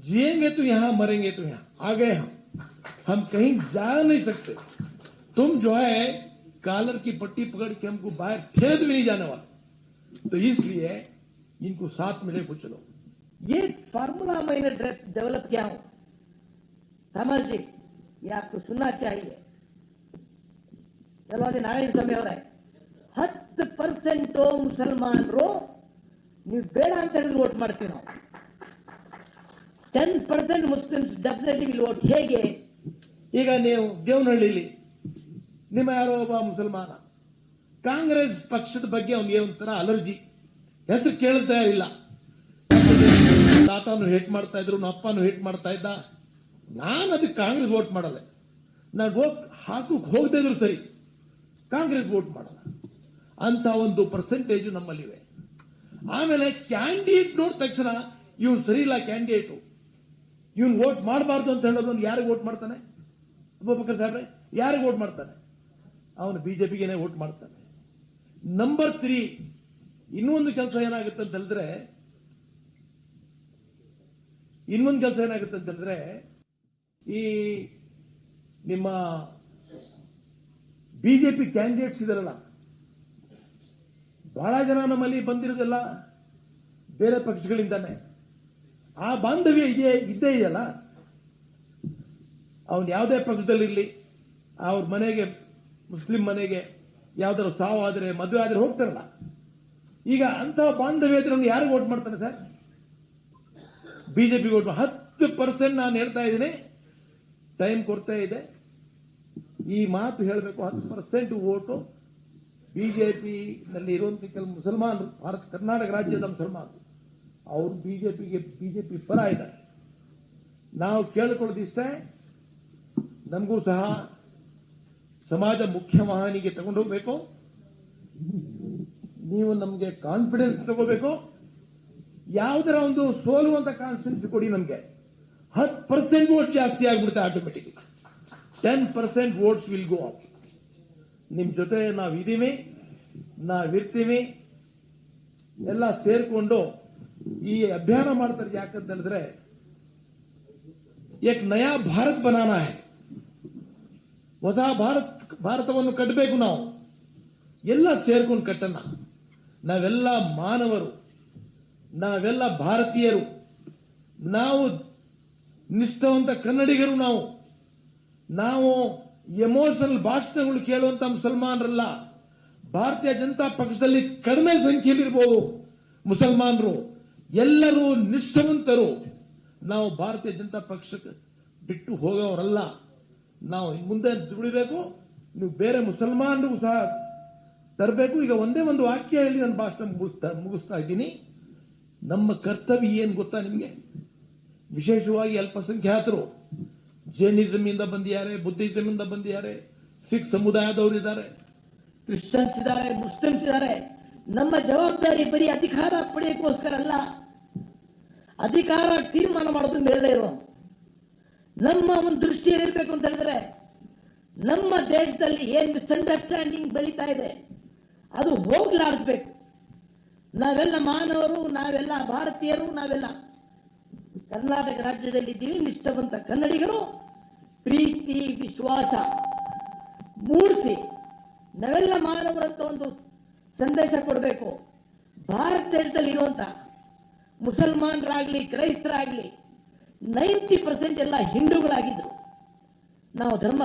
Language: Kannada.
जिएंगे तो यहां, मरेंगे तो यहां, आ गए हम कहीं जा नहीं सकते। तुम जो है कॉलर की पट्टी पकड़ के हमको बाहर ठेल भी नहीं जाने वाला, तो इसलिए इनको साथ में लेकर चलो। ये फार्मूला मैंने डेवलप किया हूं, समझ जी, ये आपको सुनना चाहिए। चलो ಅದು ನಾರಾಯಣ ಸ್ವಾಮಿ ಅವರೇ, 10% ಮುಸಲ್ಮಾನರು ನೀವು ಬೇಡ ಅಂತ ಹೇಳಿದ್ರೆ ವೋಟ್ ಮಾಡ್ತೀವಿ ನಾವು. 10% ಮುಸ್ಲಿಮ್ಸ್ ಡೆಫಿನೆಟ್ಲಿ ವಿಲ್ ವೋಟ್. ಹೇಗೆ? ಈಗ ನೀವು ದೇವನಹಳ್ಳಿಲಿ ನಿಮ್ಮ ಯಾರೋ ಒಬ್ಬ ಮುಸಲ್ಮಾನ ಕಾಂಗ್ರೆಸ್ ಪಕ್ಷದ ಬಗ್ಗೆ ಅವನಿಗೆ ಒಂಥರ ಅಲರ್ಜಿ, ಹೆಸರು ಕೇಳ್ತಾ ಇಲ್ಲ. ತಾತನು ಹೇಟ್ ಮಾಡ್ತಾ ಇದ್ರು, ನಮ್ಮ ಅಪ್ಪನು ಹೇಟ್ ಮಾಡ್ತಾ ಇದ್ದ. ನಾನು ಅದಕ್ಕೆ ಕಾಂಗ್ರೆಸ್ ವೋಟ್ ಮಾಡಲ್ಲ. ನಾನು ಹಾಕಕ್ಕೆ ಹೋಗದೇ ಇದ್ರು ಸರಿ, ಕಾಂಗ್ರೆಸ್ ವೋಟ್ ಮಾಡಲ್ಲ ಅಂತ ಒಂದು ಪರ್ಸೆಂಟೇಜ್ ನಮ್ಮಲ್ಲಿವೆ. ಆಮೇಲೆ ಕ್ಯಾಂಡಿಡೇಟ್ ನೋಡಿದ ತಕ್ಷಣ ಇವನು ಸರಿ ಇಲ್ಲ, ಕ್ಯಾಂಡಿಡೇಟು ಇವನು ವೋಟ್ ಮಾಡಬಾರ್ದು ಅಂತ ಹೇಳೋದು. ಯಾರಿಗೆ ವೋಟ್ ಮಾಡ್ತಾನೆ? ಅಬೂಬಕರ್ ಸಾಹೇಬ್ರೆ, ಯಾರಿಗೆ ವೋಟ್ ಮಾಡ್ತಾನೆ? ಅವನು ಬಿಜೆಪಿಗೆ ವೋಟ್ ಮಾಡ್ತಾನೆ. ನಂಬರ್ 3, ಇನ್ನೊಂದು ಕೆಲಸ ಏನಾಗುತ್ತೆ ಅಂತ ಹೇಳಿದ್ರೆ, ಈ ನಿಮ್ಮ ಬಿಜೆಪಿ ಕ್ಯಾಂಡಿಡೇಟ್ಸ್ ಇದಾರಲ್ಲ, ಬಹಳ ಜನ ನಮ್ಮಲ್ಲಿ ಬಂದಿರೋದಿಲ್ಲ ಬೇರೆ ಪಕ್ಷಗಳಿಂದಾನೆ. ಆ ಬಾಂಧವ್ಯ ಇದ್ದೇ ಇದೆಯಲ್ಲ. ಅವನು ಯಾವುದೇ ಪಕ್ಷದಲ್ಲಿರಲಿ, ಅವ್ರ ಮನೆಗೆ, ಮುಸ್ಲಿಂ ಮನೆಗೆ ಯಾವ್ದಾದ್ರು ಸಾವು ಆದ್ರೆ, ಮದುವೆ ಆದ್ರೆ ಹೋಗ್ತಾರಲ್ಲ. ಈಗ ಅಂತ ಬಾಂಧವ್ಯ ಇದ್ರೆ ಅವ್ನು ಯಾರು ವೋಟ್ ಮಾಡ್ತಾನೆ ಸರ್? BJP vote 10%. ನಾನು ಹೇಳ್ತಾ ಇದ್ದೀನಿ, ಟೈಮ್ ಕೊಡ್ತಾ ಇದೆ, ಈ ಮಾತು ಹೇಳಬೇಕು. 10% ವೋಟು ಬಿಜೆಪಿ ನಲ್ಲಿ ಇರುವಂತ ಕೆಲವು ಮುಸಲ್ಮಾನರು, ಕರ್ನಾಟಕ ರಾಜ್ಯದ ಮುಸಲ್ಮಾನರು, ಅವರು ಬಿಜೆಪಿ ಪರ ಇದ್ದಾರೆ. ನಾವು ಕೇಳಿಕೊಳ್ಳೋದಿಷ್ಟೇ, ನಮಗೂ ಸಹ ಸಮಾಜ ಮುಖ್ಯ ವಾಹಿನಿಗೆ ತಗೊಂಡೋಗ್ಬೇಕು. ನೀವು ನಮಗೆ ಕಾನ್ಫಿಡೆನ್ಸ್ ತಗೋಬೇಕು. ಯಾವುದರ ಒಂದು ಸೋಲುವಂತ ಕಾನ್ಫಿಡೆನ್ಸ್ ಕೊಡಿ ನಮಗೆ. 10% ವೋಟ್ ಜಾಸ್ತಿ ಆಗ್ಬಿಡುತ್ತೆ automatic. 10% votes will go up. ನಿಮ್ ಜೊತೆ ನಾವಿದ್ದೀವಿ, ನಾವಿರ್ತೀವಿ. ಎಲ್ಲ ಸೇರ್ಕೊಂಡು ಈ ಅಭಿಯಾನ ಮಾಡ್ತಾರೆ. ಯಾಕಂತ ಹೇಳಿದ್ರೆ, ಏಕ್ ನಯಾ ಭಾರತ್ ಬನಾನಾ ಹೈ, ಹೊಸ ಭಾರತವನ್ನು ಕಟ್ಟಬೇಕು. ನಾವು ಎಲ್ಲ ಸೇರ್ಕೊಂಡು ಕಟ್ಟೋಣ. ನಾವೆಲ್ಲ ಮಾನವರು, ನಾವೆಲ್ಲ ಭಾರತೀಯರು, ನಾವು ನಿಷ್ಠಾವಂತ ಕನ್ನಡಿಗರು. ನಾವು ಎಮೋಷನಲ್ ಭಾಷಣಗಳು ಕೇಳುವಂತ ಮುಸಲ್ಮಾನರಲ್ಲ. ಭಾರತೀಯ ಜನತಾ ಪಕ್ಷದಲ್ಲಿ ಕಡಿಮೆ ಸಂಖ್ಯೆಯಲ್ಲಿರ್ಬೋದು ಮುಸಲ್ಮಾನರು, ಎಲ್ಲರೂ ನಿಷ್ಠಾವಂತರು. ನಾವು ಭಾರತೀಯ ಜನತಾ ಪಕ್ಷಕ್ಕೆ ಬಿಟ್ಟು ಹೋಗೋರಲ್ಲ. ನಾವು ಮುಂದೆ ದುಡಿಬೇಕು. ನೀವು ಬೇರೆ ಮುಸಲ್ಮಾನರಿಗೂ ಸಹ ತರಬೇಕು. ಈಗ ಒಂದೇ ಒಂದು ವಾಕ್ಯ ಹೇಳಿ ನನ್ನ ಭಾಷಣ ಮುಗಿಸ್ತಾ ಇದ್ದೀನಿ. ನಮ್ಮ ಕರ್ತವ್ಯ ಏನ್ ಗೊತ್ತಾ ನಿಮಗೆ? ವಿಶೇಷವಾಗಿ ಅಲ್ಪಸಂಖ್ಯಾತರು, ಜೈನಿಸಂ ಇಂದ ಬಂದಿದ್ದಾರೆ, ಬುದ್ಧಿಸಂ ಇಂದ ಬಂದಿದ್ದಾರೆ, ಸಿಖ್ ಸಮುದಾಯದವರು ಇದ್ದಾರೆ, ಕ್ರಿಶ್ಚಿಯನ್ಸ್ ಇದ್ದಾರೆ, ಮುಸ್ಲಿಮ್ಸ್ ಇದ್ದಾರೆ. ನಮ್ಮ ಜವಾಬ್ದಾರಿ ಬರೀ ಅಧಿಕಾರ ಪಡೆಯೋಕ್ಕೋಸ್ಕರ ಅಲ್ಲ. ಅಧಿಕಾರ ತೀರ್ಮಾನ ಮಾಡೋದು ಮೇಲೆ ಇರೋ ನಮ್ಮ ಒಂದು ದೃಷ್ಟಿ ಏನಿರಬೇಕು ಅಂತ ಹೇಳಿದ್ರೆ, ನಮ್ಮ ದೇಶದಲ್ಲಿ ಏನ್ ಮಿಸ್ಅಂಡರ್ಸ್ಟ್ಯಾಂಡಿಂಗ್ ಬೆಳೀತಾ ಇದೆ ಅದು ಹೋಗ್ಲಾಡಿಸ್ಬೇಕು. ನಾವೆಲ್ಲ ಮಾನವರು, ನಾವೆಲ್ಲ ಭಾರತೀಯರು, ನಾವೆಲ್ಲ ಕರ್ನಾಟಕ ರಾಜ್ಯದಲ್ಲಿದ್ದೀವಿ. ನಿಷ್ಠಾವಂತ ಕನ್ನಡಿಗರು, ಪ್ರೀತಿ ವಿಶ್ವಾಸ ಮೂಡಿಸಿ ನಾವೆಲ್ಲ ಮಾನವರಂತ ಒಂದು ಸಂದೇಶ ಕೊಡಬೇಕು. ಭಾರತ ದೇಶದಲ್ಲಿ ಇರುವಂತ ಮುಸಲ್ಮಾನರಾಗ್ಲಿ, ಕ್ರೈಸ್ತರಾಗ್ಲಿ 90% ಎಲ್ಲ ಹಿಂದೂಗಳಾಗಿದ್ರು. ನಾವು ಧರ್ಮ